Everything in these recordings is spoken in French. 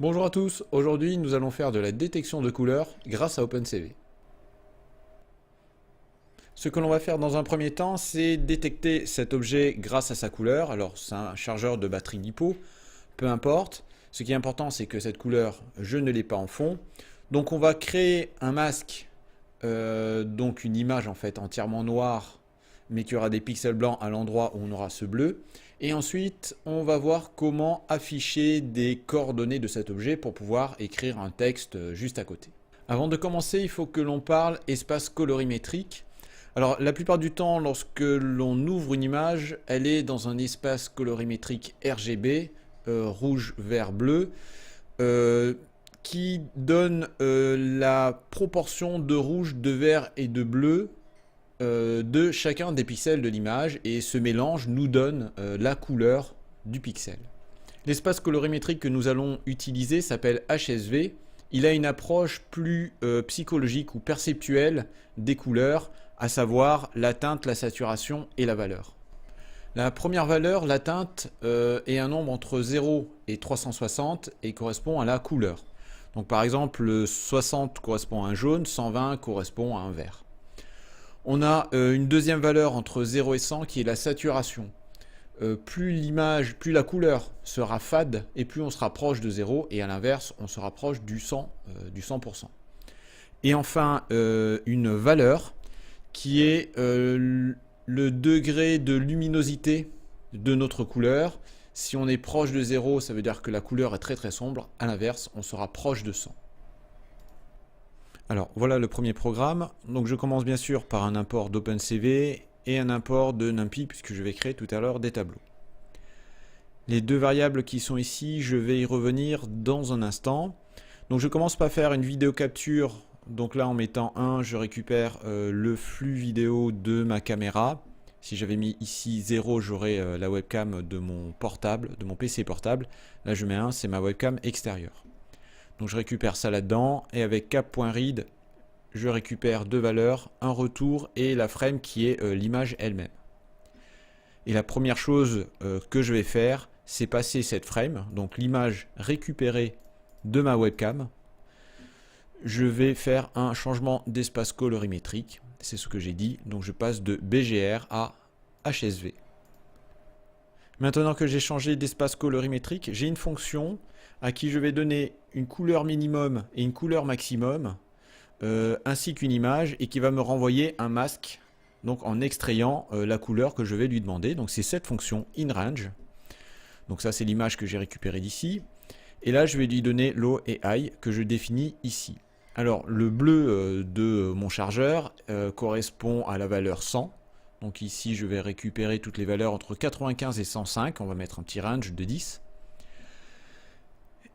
Bonjour à tous, aujourd'hui nous allons faire de la détection de couleurs grâce à OpenCV. Ce que l'on va faire dans un premier temps, c'est détecter cet objet grâce à sa couleur. Alors c'est un chargeur de batterie LiPo, peu importe. Ce qui est important, c'est que cette couleur, je ne l'ai pas en fond. Donc on va créer un masque, donc une image en fait entièrement noire, mais qui aura des pixels blancs à l'endroit où on aura ce bleu. Et ensuite, on va voir comment afficher des coordonnées de cet objet pour pouvoir écrire un texte juste à côté. Avant de commencer, il faut que l'on parle espace colorimétrique. Alors, la plupart du temps, lorsque l'on ouvre une image, elle est dans un espace colorimétrique RGB, rouge, vert, bleu, qui donne la proportion de rouge, de vert et de bleu de chacun des pixels de l'image, et ce mélange nous donne la couleur du pixel. L'espace colorimétrique que nous allons utiliser s'appelle HSV. Il a une approche plus psychologique ou perceptuelle des couleurs, à savoir la teinte, la saturation et la valeur. La première valeur, la teinte, est un nombre entre 0 et 360 et correspond à la couleur. Donc par exemple, 60 correspond à un jaune, 120 correspond à un vert. On a une deuxième valeur entre 0 et 100 qui est la saturation. Plus l'image, plus la couleur sera fade et plus on se rapproche de 0, et à l'inverse, on se rapproche du 100%. Et enfin, une valeur qui est le degré de luminosité de notre couleur. Si on est proche de 0, ça veut dire que la couleur est très très sombre. À l'inverse, on sera proche de 100. Alors voilà le premier programme. Donc je commence bien sûr par un import d'OpenCV et un import de NumPy, puisque je vais créer tout à l'heure des tableaux. Les deux variables qui sont ici, je vais y revenir dans un instant. Donc je commence par faire une vidéo capture. Donc là en mettant 1, je récupère le flux vidéo de ma caméra. Si j'avais mis ici 0, j'aurais la webcam de mon portable, de mon PC portable. Là je mets 1, c'est ma webcam extérieure. Donc je récupère ça là-dedans, et avec cap.read, je récupère deux valeurs, un retour et la frame qui est l'image elle-même. Et la première chose que je vais faire, c'est passer cette frame, donc l'image récupérée de ma webcam. Je vais faire un changement d'espace colorimétrique, c'est ce que j'ai dit, donc je passe de BGR à HSV. Maintenant que j'ai changé d'espace colorimétrique, j'ai une fonction à qui je vais donner une couleur minimum et une couleur maximum, ainsi qu'une image, et qui va me renvoyer un masque, donc en extrayant la couleur que je vais lui demander. Donc c'est cette fonction inRange. Donc ça c'est l'image que j'ai récupérée d'ici. Et là je vais lui donner low et high que je définis ici. Alors le bleu de mon chargeur correspond à la valeur 100. Donc ici je vais récupérer toutes les valeurs entre 95 et 105. On va mettre un petit range de 10.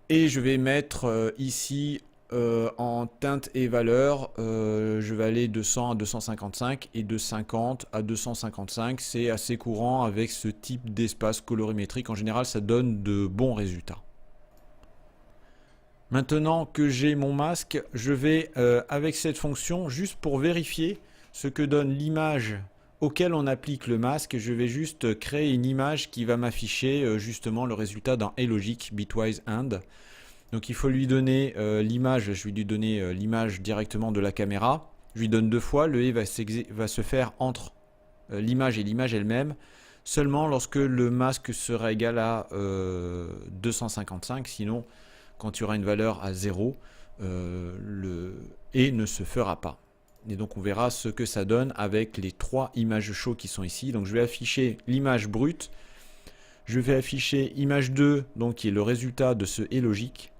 Et je vais mettre ici en teinte et valeur, je vais aller de 100 à 255 et de 50 à 255. C'est assez courant avec ce type d'espace colorimétrique. En général, ça donne de bons résultats. Maintenant que j'ai mon masque, je vais avec cette fonction, juste pour vérifier ce que donne l'image auquel on applique le masque, je vais juste créer une image qui va m'afficher justement le résultat d'un logic bitwise AND. Donc il faut lui donner l'image, je vais lui donner l'image directement de la caméra. Je lui donne deux fois, le et va se faire entre l'image et l'image elle-même, seulement lorsque le masque sera égal à 255, sinon quand il y aura une valeur à 0, le et ne se fera pas. Et donc on verra ce que ça donne avec les trois images chaudes qui sont ici. Donc je vais afficher l'image brute, je vais afficher image 2, donc qui est le résultat de ce logic,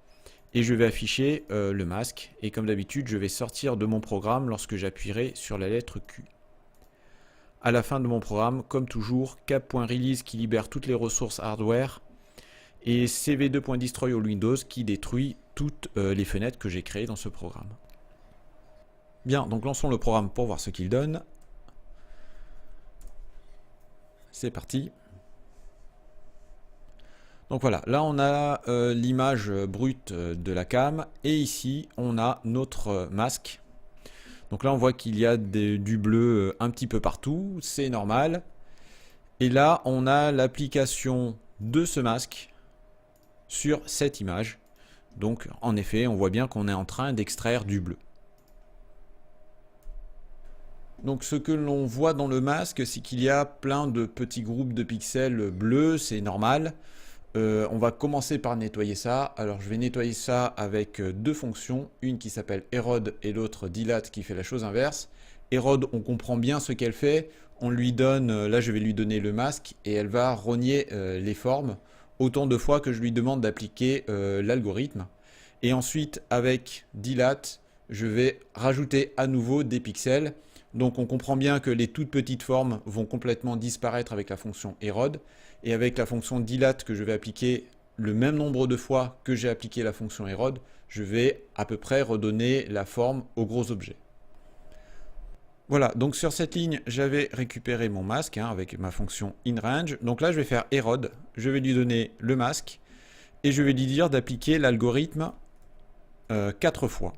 et je vais afficher le masque. Et comme d'habitude, je vais sortir de mon programme lorsque j'appuierai sur la lettre Q. À la fin de mon programme, comme toujours, cap.release qui libère toutes les ressources hardware, et cv2.destroy all Windows qui détruit toutes les fenêtres que j'ai créées dans ce programme. Bien, donc lançons le programme pour voir ce qu'il donne. C'est parti. Donc voilà, là on a l'image brute de la cam, et ici on a notre masque. Donc là on voit qu'il y a du bleu un petit peu partout, c'est normal. Et là on a l'application de ce masque sur cette image. Donc en effet, on voit bien qu'on est en train d'extraire du bleu. Donc ce que l'on voit dans le masque, c'est qu'il y a plein de petits groupes de pixels bleus, c'est normal. On va commencer par nettoyer ça. Alors je vais nettoyer ça avec deux fonctions, une qui s'appelle Erode et l'autre Dilate qui fait la chose inverse. Erode, on comprend bien ce qu'elle fait. On lui donne, là je vais lui donner le masque et elle va rogner les formes autant de fois que je lui demande d'appliquer l'algorithme. Et ensuite avec Dilate, je vais rajouter à nouveau des pixels. Donc on comprend bien que les toutes petites formes vont complètement disparaître avec la fonction Erode. Et avec la fonction Dilate que je vais appliquer le même nombre de fois que j'ai appliqué la fonction Erode, je vais à peu près redonner la forme au gros objet. Voilà, donc sur cette ligne, j'avais récupéré mon masque avec ma fonction InRange. Donc là, je vais faire Erode, je vais lui donner le masque et je vais lui dire d'appliquer l'algorithme 4 fois.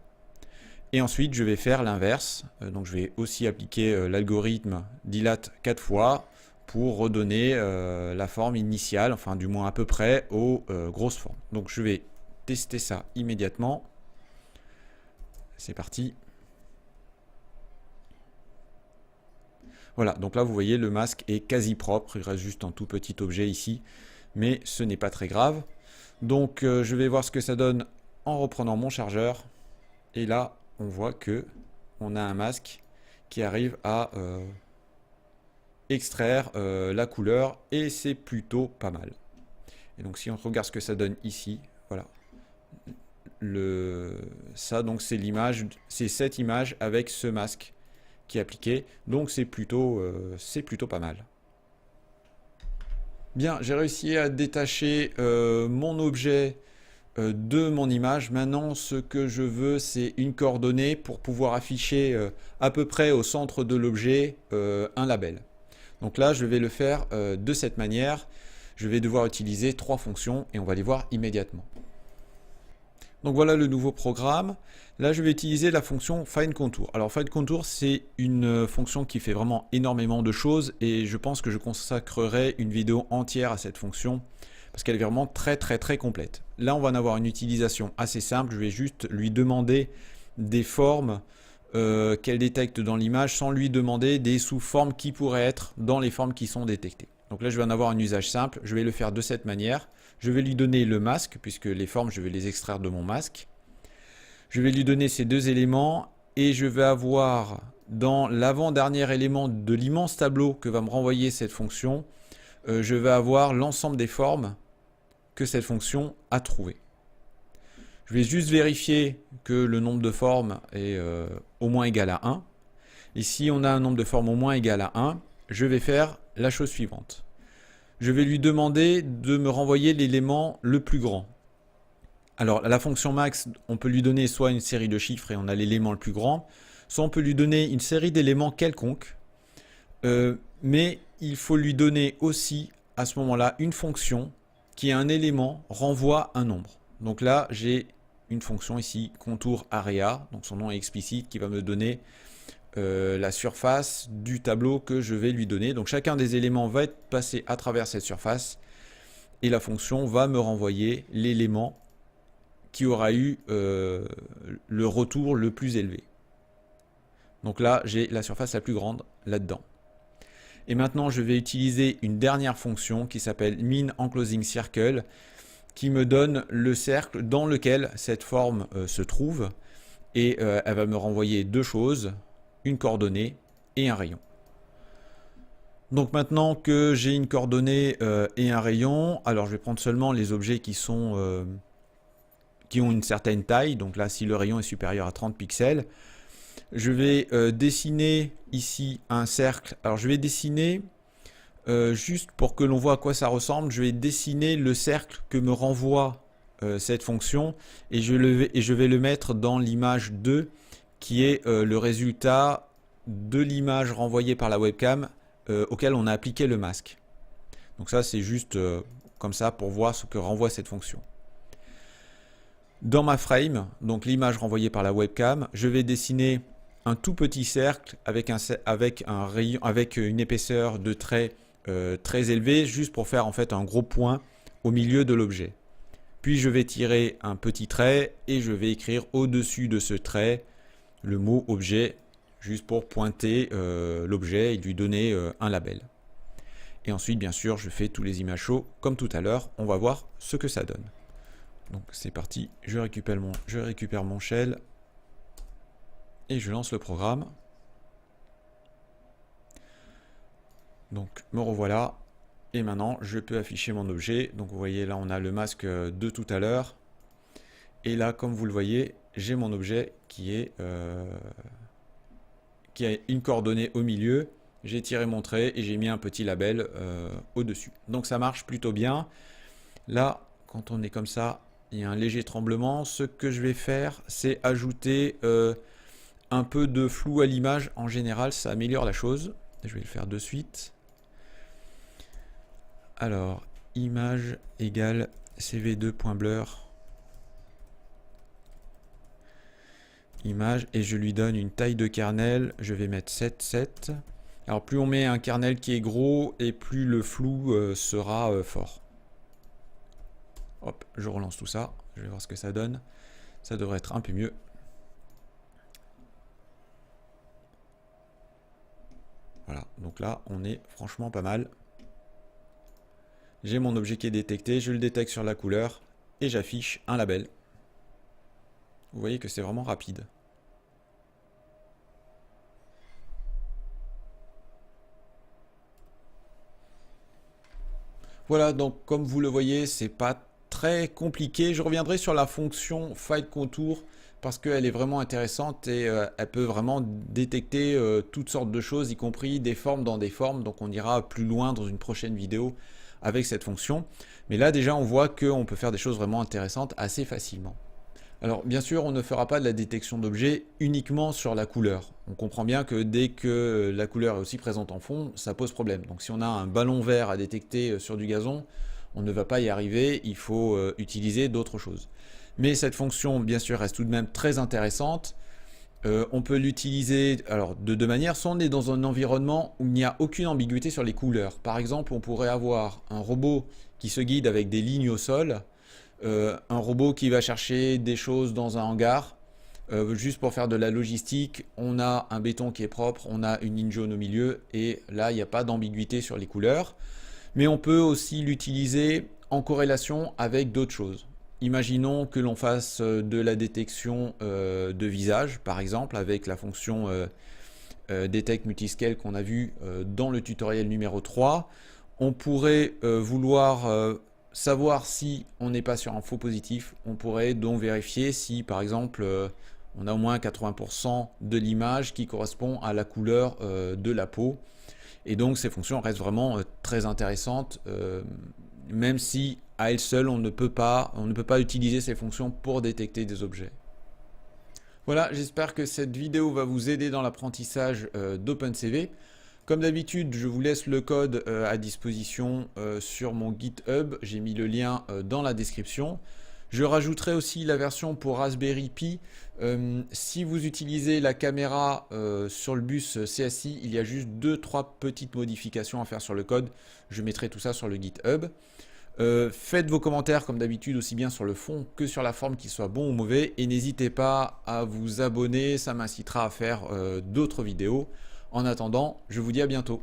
Et ensuite, je vais faire l'inverse. Donc, je vais aussi appliquer l'algorithme Dilate 4 fois pour redonner la forme initiale, enfin du moins à peu près aux grosses formes. Donc, je vais tester ça immédiatement. C'est parti. Voilà, donc là, vous voyez, le masque est quasi propre. Il reste juste un tout petit objet ici, mais ce n'est pas très grave. Donc, je vais voir ce que ça donne en reprenant mon chargeur. Et là, on voit que on a un masque qui arrive à extraire la couleur et c'est plutôt pas mal. Et donc si on regarde ce que ça donne ici, voilà. Ça donc c'est l'image, c'est cette image avec ce masque qui est appliqué. Donc c'est plutôt pas mal. Bien, j'ai réussi à détacher mon objet de mon image. Maintenant, ce que je veux, c'est une coordonnée pour pouvoir afficher à peu près au centre de l'objet un label. Donc là, je vais le faire de cette manière. Je vais devoir utiliser 3 fonctions et on va les voir immédiatement. Donc voilà le nouveau programme. Là, je vais utiliser la fonction FindContour. Alors FindContour, c'est une fonction qui fait vraiment énormément de choses et je pense que je consacrerai une vidéo entière à cette fonction parce qu'elle est vraiment très complète. Là, on va en avoir une utilisation assez simple. Je vais juste lui demander des formes qu'elle détecte dans l'image sans lui demander des sous-formes qui pourraient être dans les formes qui sont détectées. Donc là, je vais en avoir un usage simple. Je vais le faire de cette manière. Je vais lui donner le masque, puisque les formes, je vais les extraire de mon masque. Je vais lui donner ces deux éléments et je vais avoir dans l'avant-dernier élément de l'immense tableau que va me renvoyer cette fonction, je vais avoir l'ensemble des formes que cette fonction a trouvé. Je vais juste vérifier que le nombre de formes est au moins égal à 1. Et si on a un nombre de formes au moins égal à 1, je vais faire la chose suivante. Je vais lui demander de me renvoyer l'élément le plus grand. Alors, la fonction max, on peut lui donner soit une série de chiffres et on a l'élément le plus grand, soit on peut lui donner une série d'éléments quelconques, mais il faut lui donner aussi à ce moment-là une fonction qui a un élément renvoie un nombre. Donc là, j'ai une fonction ici, contour area, donc son nom est explicite, qui va me donner la surface du tableau que je vais lui donner. Donc chacun des éléments va être passé à travers cette surface et la fonction va me renvoyer l'élément qui aura eu le retour le plus élevé. Donc là, j'ai la surface la plus grande là-dedans. Et maintenant, je vais utiliser une dernière fonction qui s'appelle min_enclosing_circle qui me donne le cercle dans lequel cette forme se trouve. Et elle va me renvoyer deux choses, une coordonnée et un rayon. Donc maintenant que j'ai une coordonnée et un rayon, alors je vais prendre seulement les objets qui ont une certaine taille. Donc là, si le rayon est supérieur à 30 pixels, je vais dessiner ici un cercle. Alors je vais dessiner, juste pour que l'on voit à quoi ça ressemble, je vais dessiner le cercle que me renvoie cette fonction et je vais le mettre dans l'image 2 qui est le résultat de l'image renvoyée par la webcam auquel on a appliqué le masque. Donc ça, c'est juste comme ça pour voir ce que renvoie cette fonction. Dans ma frame, donc l'image renvoyée par la webcam, je vais dessiner un tout petit cercle avec un rayon, avec une épaisseur de trait très élevée, juste pour faire en fait un gros point au milieu de l'objet. Puis je vais tirer un petit trait et je vais écrire au-dessus de ce trait le mot objet, juste pour pointer l'objet et lui donner un label. Et ensuite, bien sûr, je fais tous les images show comme tout à l'heure. On va voir ce que ça donne. Donc c'est parti, je récupère mon shell et je lance le programme. Donc me revoilà. Et maintenant, je peux afficher mon objet. Donc vous voyez, là, on a le masque de tout à l'heure. Et là, comme vous le voyez, j'ai mon objet qui a une coordonnée au milieu. J'ai tiré mon trait et j'ai mis un petit label au-dessus. Donc ça marche plutôt bien. Là, quand on est comme ça, il y a un léger tremblement. Ce que je vais faire, c'est ajouter un peu de flou à l'image. En général, ça améliore la chose. Je vais le faire de suite. Alors, image égale cv2.blur. Image, et je lui donne une taille de kernel. Je vais mettre 7,7. Alors, plus on met un kernel qui est gros, et plus le flou sera fort. Hop, je relance tout ça. Je vais voir ce que ça donne. Ça devrait être un peu mieux. Voilà, donc là, on est franchement pas mal. J'ai mon objet qui est détecté, je le détecte sur la couleur et j'affiche un label. Vous voyez que c'est vraiment rapide. Voilà, donc comme vous le voyez, c'est pas très compliqué. Je reviendrai sur la fonction Find Contour parce qu'elle est vraiment intéressante et elle peut vraiment détecter toutes sortes de choses, y compris des formes dans des formes. Donc on ira plus loin dans une prochaine vidéo avec cette fonction. Mais là déjà on voit qu'on peut faire des choses vraiment intéressantes assez facilement. Alors bien sûr on ne fera pas de la détection d'objets uniquement sur la couleur. On comprend bien que dès que la couleur est aussi présente en fond, ça pose problème. Donc si on a un ballon vert à détecter sur du gazon, on ne va pas y arriver, il faut utiliser d'autres choses. Mais cette fonction bien sûr reste tout de même très intéressante. On peut l'utiliser de deux manières. Soit on est dans un environnement où il n'y a aucune ambiguïté sur les couleurs. Par exemple, on pourrait avoir un robot qui se guide avec des lignes au sol, un robot qui va chercher des choses dans un hangar. Juste pour faire de la logistique, on a un béton qui est propre, on a une ligne jaune au milieu et là, il n'y a pas d'ambiguïté sur les couleurs. Mais on peut aussi l'utiliser en corrélation avec d'autres choses. Imaginons que l'on fasse de la détection de visage, par exemple, avec la fonction Detect Multiscale qu'on a vu dans le tutoriel numéro 3. On pourrait vouloir savoir si on n'est pas sur un faux positif. On pourrait donc vérifier si, par exemple, on a au moins 80% de l'image qui correspond à la couleur de la peau. Et donc ces fonctions restent vraiment très intéressantes, même si à elle seule on ne peut pas utiliser ces fonctions pour détecter des objets. Voilà, j'espère que cette vidéo va vous aider dans l'apprentissage d'OpenCV. Comme d'habitude, je vous laisse le code à disposition sur mon GitHub. J'ai mis le lien dans la description. Je rajouterai aussi la version pour Raspberry Pi. Si vous utilisez la caméra sur le bus CSI, il y a juste 2-3 petites modifications à faire sur le code. Je mettrai tout ça sur le GitHub. Faites vos commentaires comme d'habitude, aussi bien sur le fond que sur la forme, qu'ils soient bons ou mauvais. Et n'hésitez pas à vous abonner, ça m'incitera à faire d'autres vidéos. En attendant, je vous dis à bientôt.